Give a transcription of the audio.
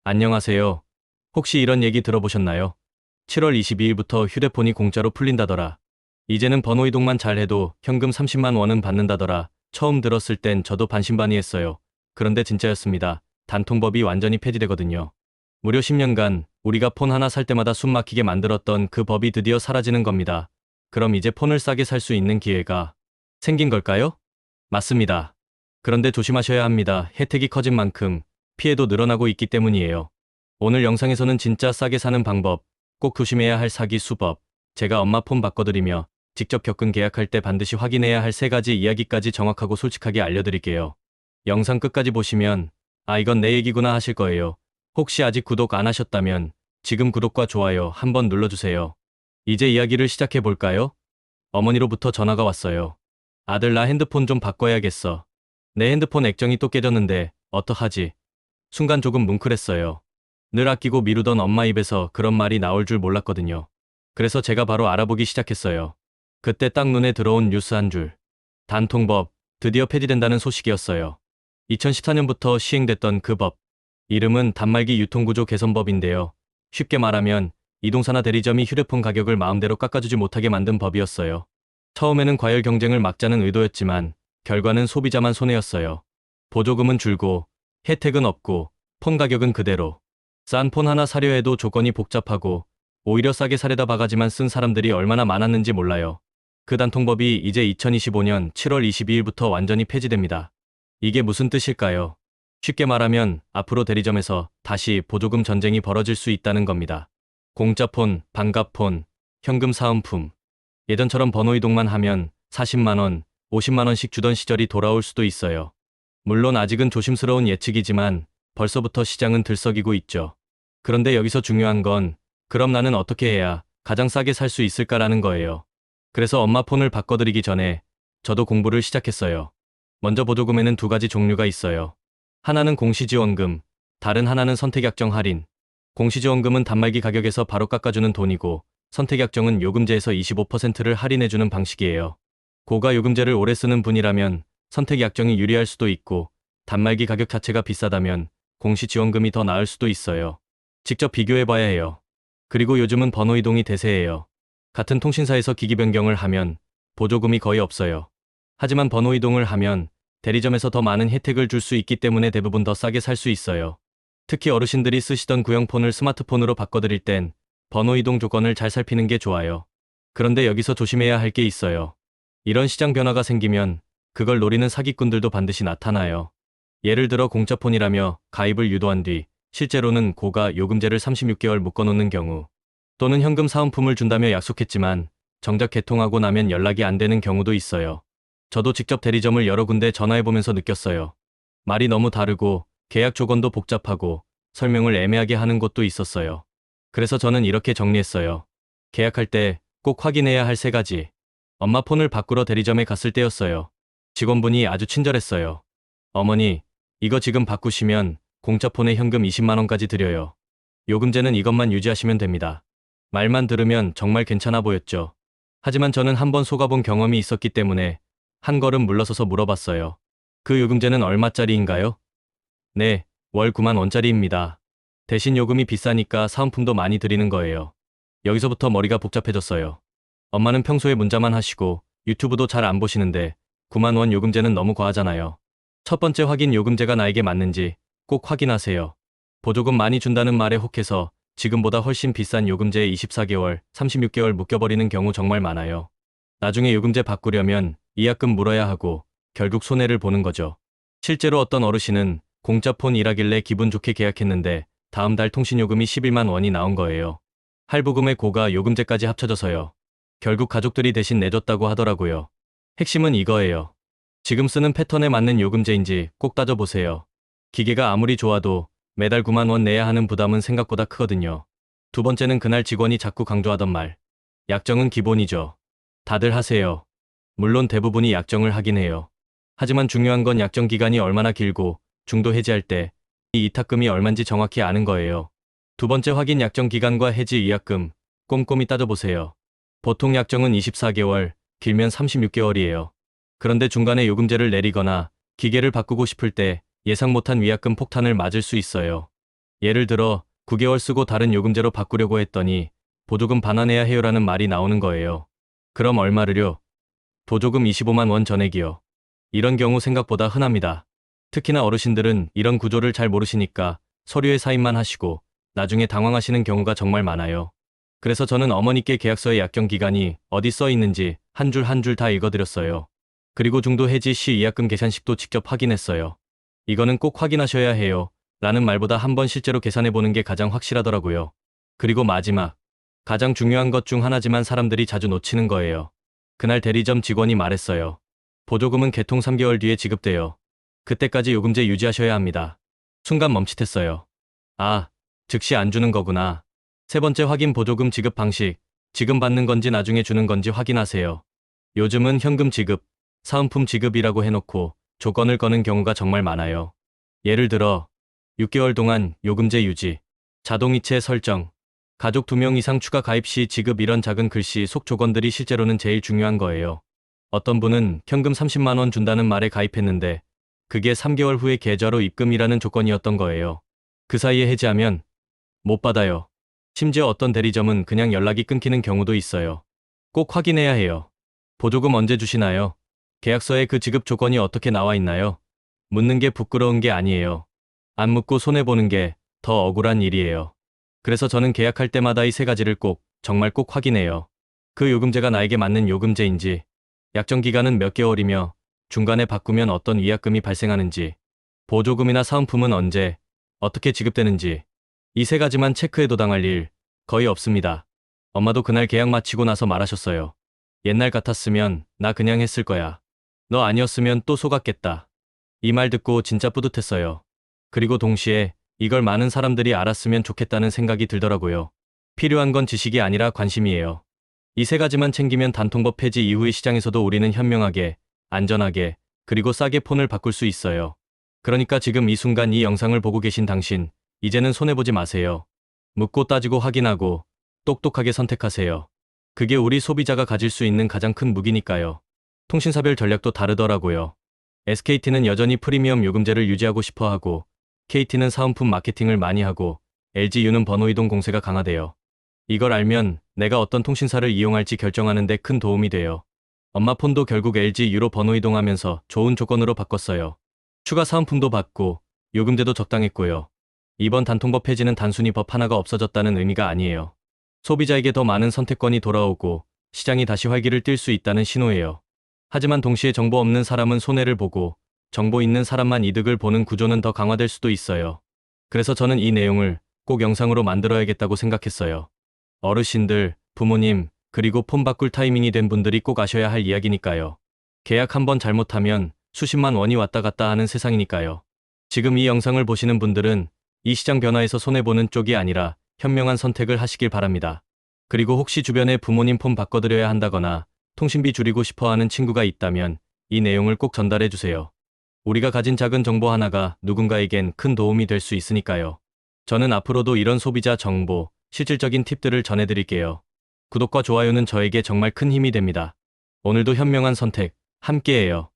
안녕하세요. 혹시 이런 얘기 들어보셨나요? 7월 22일부터 휴대폰이 공짜로 풀린다더라. 이제는 번호 이동만 잘해도 현금 30만 원은 받는다더라. 처음 들었을 땐 저도 반신반의했어요. 그런데 진짜였습니다. 단통법이 완전히 폐지되거든요. 무려 10년간 우리가 폰 하나 살 때마다 숨 막히게 만들었던 그 법이 드디어 사라지는 겁니다. 그럼 이제 폰을 싸게 살 수 있는 기회가 생긴 걸까요? 맞습니다. 그런데 조심하셔야 합니다. 혜택이 커진 만큼 피해도 늘어나고 있기 때문이에요. 오늘 영상에서는 진짜 싸게 사는 방법, 꼭 조심해야 할 사기 수법, 제가 엄마 폰 바꿔드리며 직접 겪은 계약할 때 반드시 확인해야 할 3가지 이야기까지 정확하고 솔직하게 알려드릴게요. 영상 끝까지 보시면 이건 내 얘기구나 하실 거예요. 혹시 아직 구독 안 하셨다면 지금 구독과 좋아요 한번 눌러주세요. 이제 이야기를 시작해 볼까요? 어머니로부터 전화가 왔어요. 아들, 나 핸드폰 좀 바꿔야겠어. 내 핸드폰 액정이 또 깨졌는데 어떡하지? 순간 조금 뭉클했어요. 늘 아끼고 미루던 엄마 입에서 그런 말이 나올 줄 몰랐거든요. 그래서 제가 바로 알아보기 시작했어요. 그때 딱 눈에 들어온 뉴스 한 줄. 단통법, 드디어 폐지된다는 소식이었어요. 2014년부터 시행됐던 그 법. 이름은 단말기 유통구조 개선법인데요. 쉽게 말하면 이동사나 대리점이 휴대폰 가격을 마음대로 깎아주지 못하게 만든 법이었어요. 처음에는 과열 경쟁을 막자는 의도였지만 결과는 소비자만 손해였어요. 보조금은 줄고 혜택은 없고 폰 가격은 그대로. 싼 폰 하나 사려 해도 조건이 복잡하고 오히려 싸게 사려다 바가지만 쓴 사람들이 얼마나 많았는지 몰라요. 그 단통법이 이제 2025년 7월 22일부터 완전히 폐지됩니다. 이게 무슨 뜻일까요? 쉽게 말하면 앞으로 대리점에서 다시 보조금 전쟁이 벌어질 수 있다는 겁니다. 공짜폰, 반값폰, 현금 사은품. 예전처럼 번호 이동만 하면 40만 원, 50만 원씩 주던 시절이 돌아올 수도 있어요. 물론 아직은 조심스러운 예측이지만 벌써부터 시장은 들썩이고 있죠. 그런데 여기서 중요한 건 그럼 나는 어떻게 해야 가장 싸게 살 수 있을까라는 거예요. 그래서 엄마 폰을 바꿔드리기 전에 저도 공부를 시작했어요. 먼저 보조금에는 2가지 종류가 있어요. 하나는 공시지원금, 다른 하나는 선택약정 할인. 공시지원금은 단말기 가격에서 바로 깎아주는 돈이고 선택약정은 요금제에서 25%를 할인해주는 방식이에요. 고가 요금제를 오래 쓰는 분이라면 선택약정이 유리할 수도 있고 단말기 가격 자체가 비싸다면 공시지원금이 더 나을 수도 있어요. 직접 비교해봐야 해요. 그리고 요즘은 번호 이동이 대세예요. 같은 통신사에서 기기 변경을 하면 보조금이 거의 없어요. 하지만 번호 이동을 하면 대리점에서 더 많은 혜택을 줄 수 있기 때문에 대부분 더 싸게 살 수 있어요. 특히 어르신들이 쓰시던 구형 폰을 스마트폰으로 바꿔드릴 땐 번호 이동 조건을 잘 살피는 게 좋아요. 그런데 여기서 조심해야 할 게 있어요. 이런 시장 변화가 생기면 그걸 노리는 사기꾼들도 반드시 나타나요. 예를 들어 공짜폰이라며 가입을 유도한 뒤 실제로는 고가 요금제를 36개월 묶어놓는 경우, 또는 현금 사은품을 준다며 약속했지만 정작 개통하고 나면 연락이 안 되는 경우도 있어요. 저도 직접 대리점을 여러 군데 전화해보면서 느꼈어요. 말이 너무 다르고 계약 조건도 복잡하고 설명을 애매하게 하는 곳도 있었어요. 그래서 저는 이렇게 정리했어요. 계약할 때 꼭 확인해야 할 3가지. 엄마 폰을 바꾸러 대리점에 갔을 때였어요. 직원분이 아주 친절했어요. 어머니, 이거 지금 바꾸시면 공짜폰에 현금 20만 원까지 드려요. 요금제는 이것만 유지하시면 됩니다. 말만 들으면 정말 괜찮아 보였죠. 하지만 저는 한번 속아본 경험이 있었기 때문에 한 걸음 물러서서 물어봤어요. 그 요금제는 얼마짜리인가요? 네, 월 9만 원짜리입니다. 대신 요금이 비싸니까 사은품도 많이 드리는 거예요. 여기서부터 머리가 복잡해졌어요. 엄마는 평소에 문자만 하시고 유튜브도 잘 안 보시는데 9만 원 요금제는 너무 과하잖아요. 첫 번째 확인, 요금제가 나에게 맞는지 꼭 확인하세요. 보조금 많이 준다는 말에 혹해서 지금보다 훨씬 비싼 요금제에 24개월, 36개월 묶여버리는 경우 정말 많아요. 나중에 요금제 바꾸려면 위약금 물어야 하고 결국 손해를 보는 거죠. 실제로 어떤 어르신은 공짜폰 일하길래 기분 좋게 계약했는데 다음 달 통신요금이 11만 원이 나온 거예요. 할부금에 고가 요금제까지 합쳐져서요. 결국 가족들이 대신 내줬다고 하더라고요. 핵심은 이거예요. 지금 쓰는 패턴에 맞는 요금제인지 꼭 따져보세요. 기계가 아무리 좋아도 매달 9만 원 내야 하는 부담은 생각보다 크거든요. 2번째는 그날 직원이 자꾸 강조하던 말. 약정은 기본이죠. 다들 하세요. 물론 대부분이 약정을 하긴 해요. 하지만 중요한 건 약정 기간이 얼마나 길고 중도 해지할 때 이 이탁금이 얼만지 정확히 아는 거예요. 2번째 확인, 약정 기간과 해지 위약금 꼼꼼히 따져보세요. 보통 약정은 24개월, 길면 36개월이에요. 그런데 중간에 요금제를 내리거나 기계를 바꾸고 싶을 때 예상 못한 위약금 폭탄을 맞을 수 있어요. 예를 들어 9개월 쓰고 다른 요금제로 바꾸려고 했더니 보조금 반환해야 해요라는 말이 나오는 거예요. 그럼 얼마를요? 보조금 25만 원 전액이요. 이런 경우 생각보다 흔합니다. 특히나 어르신들은 이런 구조를 잘 모르시니까 서류에 사인만 하시고 나중에 당황하시는 경우가 정말 많아요. 그래서 저는 어머니께 계약서의 약정 기간이 어디 써 있는지 한 줄 한 줄 다 읽어드렸어요. 그리고 중도 해지 시 위약금 계산식도 직접 확인했어요. 이거는 꼭 확인하셔야 해요. 라는 말보다 한번 실제로 계산해보는 게 가장 확실하더라고요. 그리고 마지막, 가장 중요한 것 중 하나지만 사람들이 자주 놓치는 거예요. 그날 대리점 직원이 말했어요. 보조금은 개통 3개월 뒤에 지급돼요. 그때까지 요금제 유지하셔야 합니다. 순간 멈칫했어요. 아, 즉시 안 주는 거구나. 세 번째 확인 보조금 지급 방식, 지금 받는 건지 나중에 주는 건지 확인하세요. 요즘은 현금 지급, 사은품 지급이라고 해놓고 조건을 거는 경우가 정말 많아요. 예를 들어 6개월 동안 요금제 유지, 자동이체 설정, 가족 2명 이상 추가 가입 시 지급 이런 작은 글씨 속 조건들이 실제로는 제일 중요한 거예요. 어떤 분은 현금 30만 원 준다는 말에 가입했는데 그게 3개월 후에 계좌로 입금이라는 조건이었던 거예요. 그 사이에 해지하면 못 받아요. 심지어 어떤 대리점은 그냥 연락이 끊기는 경우도 있어요. 꼭 확인해야 해요. 보조금 언제 주시나요? 계약서에 그 지급 조건이 어떻게 나와 있나요? 묻는 게 부끄러운 게 아니에요. 안 묻고 손해보는 게 더 억울한 일이에요. 그래서 저는 계약할 때마다 이 세 가지를 정말 꼭 확인해요. 그 요금제가 나에게 맞는 요금제인지, 약정 기간은 몇 개월이며 중간에 바꾸면 어떤 위약금이 발생하는지, 보조금이나 사은품은 언제, 어떻게 지급되는지, 이 세 가지만 체크해도 당할 일 거의 없습니다. 엄마도 그날 계약 마치고 나서 말하셨어요. 옛날 같았으면 나 그냥 했을 거야. 너 아니었으면 또 속았겠다. 이 말 듣고 진짜 뿌듯했어요. 그리고 동시에 이걸 많은 사람들이 알았으면 좋겠다는 생각이 들더라고요. 필요한 건 지식이 아니라 관심이에요. 이 세 가지만 챙기면 단통법 폐지 이후의 시장에서도 우리는 현명하게, 안전하게, 그리고 싸게 폰을 바꿀 수 있어요. 그러니까 지금 이 순간 이 영상을 보고 계신 당신, 이제는 손해보지 마세요. 묻고 따지고 확인하고 똑똑하게 선택하세요. 그게 우리 소비자가 가질 수 있는 가장 큰 무기니까요. 통신사별 전략도 다르더라고요. SKT는 여전히 프리미엄 요금제를 유지하고 싶어 하고, KT는 사은품 마케팅을 많이 하고, LGU는 번호이동 공세가 강하대요. 이걸 알면 내가 어떤 통신사를 이용할지 결정하는 데 큰 도움이 돼요. 엄마 폰도 결국 LGU로 번호이동하면서 좋은 조건으로 바꿨어요. 추가 사은품도 받고, 요금제도 적당했고요. 이번 단통법 폐지는 단순히 법 하나가 없어졌다는 의미가 아니에요. 소비자에게 더 많은 선택권이 돌아오고, 시장이 다시 활기를 띨 수 있다는 신호예요. 하지만 동시에 정보 없는 사람은 손해를 보고, 정보 있는 사람만 이득을 보는 구조는 더 강화될 수도 있어요. 그래서 저는 이 내용을 꼭 영상으로 만들어야겠다고 생각했어요. 어르신들, 부모님, 그리고 폰 바꿀 타이밍이 된 분들이 꼭 아셔야 할 이야기니까요. 계약 한번 잘못하면 수십만 원이 왔다 갔다 하는 세상이니까요. 지금 이 영상을 보시는 분들은 이 시장 변화에서 손해보는 쪽이 아니라 현명한 선택을 하시길 바랍니다. 그리고 혹시 주변에 부모님 폰 바꿔드려야 한다거나 통신비 줄이고 싶어하는 친구가 있다면 이 내용을 꼭 전달해 주세요. 우리가 가진 작은 정보 하나가 누군가에겐 큰 도움이 될 수 있으니까요. 저는 앞으로도 이런 소비자 정보, 실질적인 팁들을 전해드릴게요. 구독과 좋아요는 저에게 정말 큰 힘이 됩니다. 오늘도 현명한 선택, 함께해요.